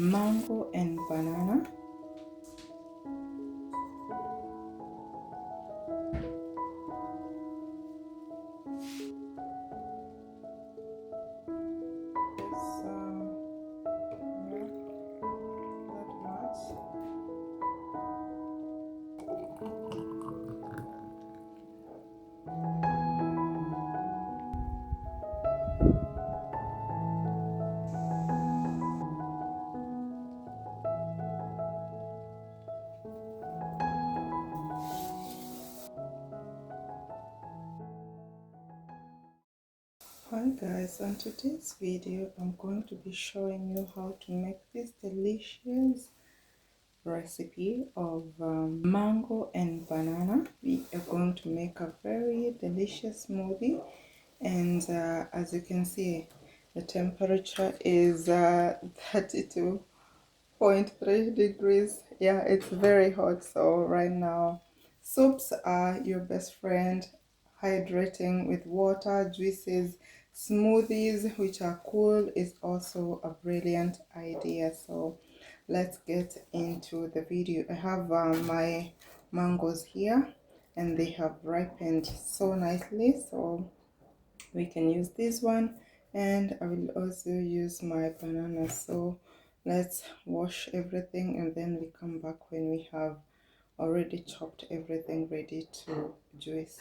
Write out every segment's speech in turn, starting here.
mango and banana. Hi guys, on today's video I'm going to be showing you how to make this delicious recipe of mango and banana. We are going to make a very delicious smoothie, and as you can see, the temperature is 32.3 degrees. Yeah, it's very hot. So right now soups are your best friend. Hydrating with water, juices, smoothies which are cool is also a brilliant idea. So let's get into the video. I have my mangoes here and they have ripened so nicely, so we can use this one, and I will also use my banana. So let's wash everything and then we come back when we have already chopped everything ready to juice.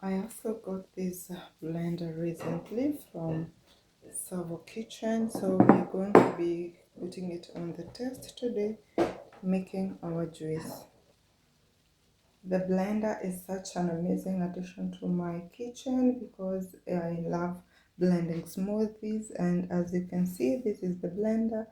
I also got this blender recently from Savoré Kitchen, so we're going to be putting it on the test today, making our juice. The blender is such an amazing addition to my kitchen because I love blending smoothies, and as you can see, this is the blender,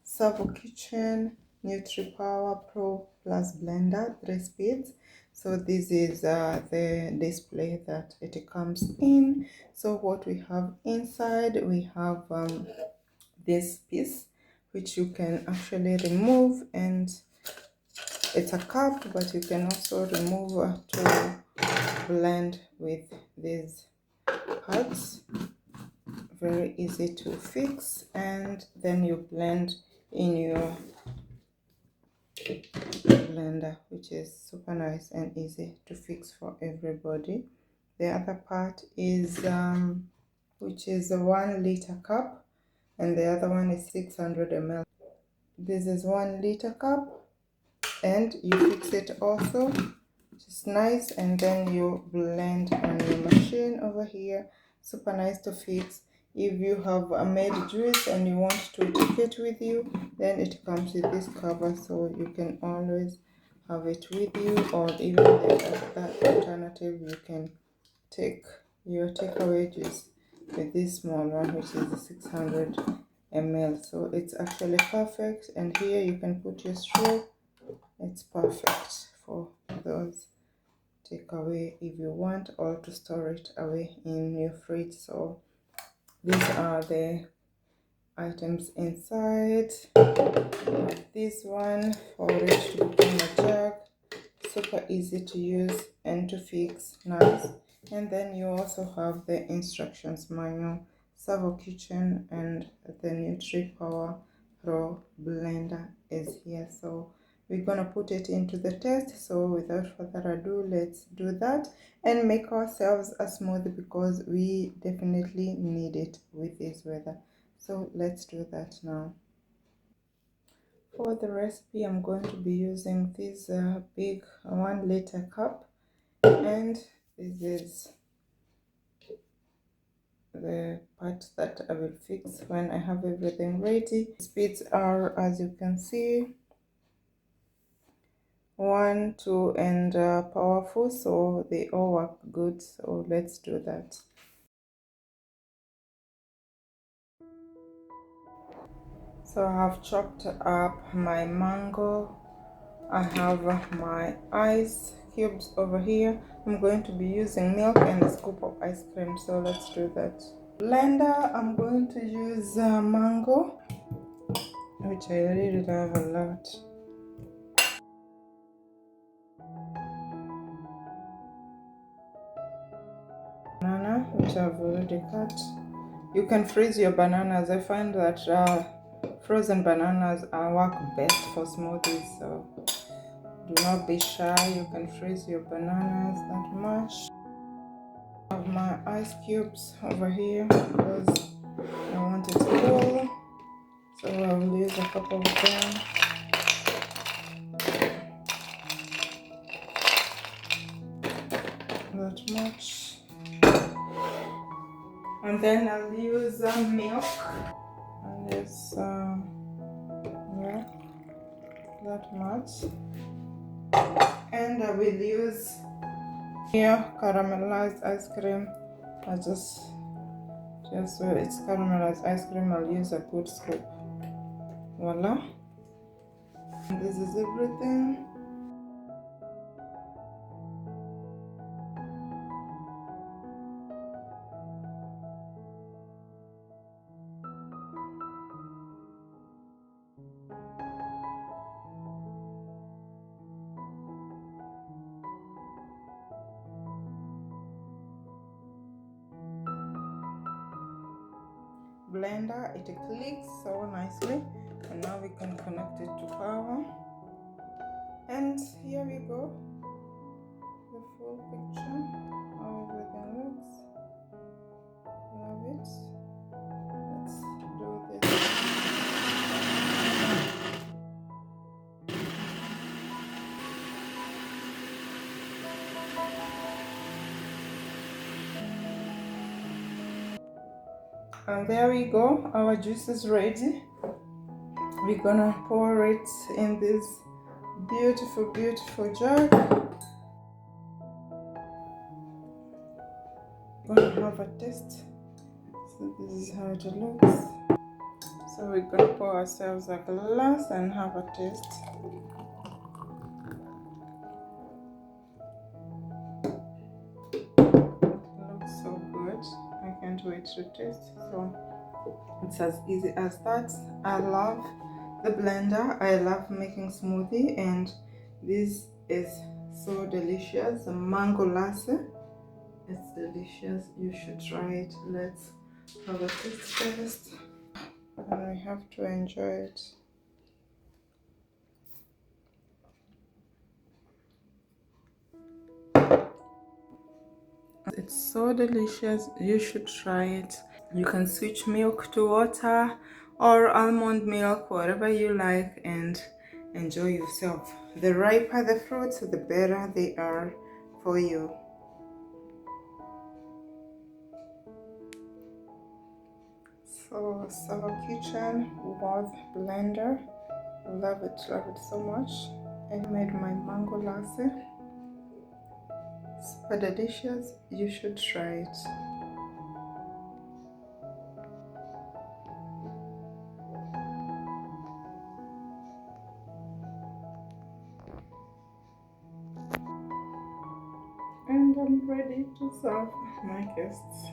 Savoré Kitchen NutriPower Pro Plus blender, 3 speeds. So this is the display that it comes in. So what we have inside, we have this piece which you can actually remove, and it's a cup, but you can also remove to blend with these pads. Very easy to fix, and then you blend in your blender, which is super nice and easy to fix for everybody. The other part is which is a 1 liter cup, and the other one is 600 ml. This is 1 liter cup, and you fix it also just nice, and then you blend on your machine over here. Super nice to fix. If you have a made juice and you want to take it with you, then it comes with this cover, so you can always have it with you, or even that alternative, you can take your takeaway juice with this small one, which is the 600 ml. So it's actually perfect, and here you can put your straw. It's perfect for those take away if you want, or to store it away in your fridge. So these are the items inside. This one for it to become a jug, super easy to use and to fix, nice. And then you also have the instructions manual, Savoré Kitchen, and the NutriPower Pro blender is here. So we're gonna put it into the test. So without further ado, let's do that and make ourselves a smoothie, because we definitely need it with this weather. So let's do that now. For the recipe, I'm going to be using this big 1 liter cup, and this is the part that I will fix when I have everything ready. Speeds are, as you can see, 1, 2, and powerful, so they all work good. So let's do that. So I have chopped up my mango I have my ice cubes over here. I'm going to be using milk and a scoop of ice cream, so let's do that. Blender, I'm going to use mango, which I really love a lot. Banana, which I've already cut. You can freeze your bananas. I find that frozen bananas work best for smoothies, so do not be shy. You can freeze your bananas that much. I have my ice cubes over here because I want it cool, so I will use a couple of them. That much. And then I'll use milk. And it's yeah, that much. And I will use here caramelized ice cream. I just so it's caramelized ice cream, I'll use a good scoop. Voila. And this is everything. Blender, it clicks so nicely, and now we can connect it to power. And here we go, the full picture, how everything looks. Love it. Let's do this. And there we go, our juice is ready. We're gonna pour it in this beautiful jug. Gonna have a taste. So this is how it looks. So we're gonna pour ourselves a glass and have a taste. It looks so good. I can't wait to taste. So it's as easy as that. I love the blender. I love making smoothie, and this is so delicious. The mango latte. It's delicious. You should try it. Let's have a taste first. And we have to enjoy it. It's so delicious. You should try it. You can switch milk to water or almond milk, whatever you like, and enjoy yourself. The riper the fruits, the better they are for you. So Sava Kitchen World Blender, love it so much. I made my mango latte, super delicious. You should try it. And I'm ready to serve my guests.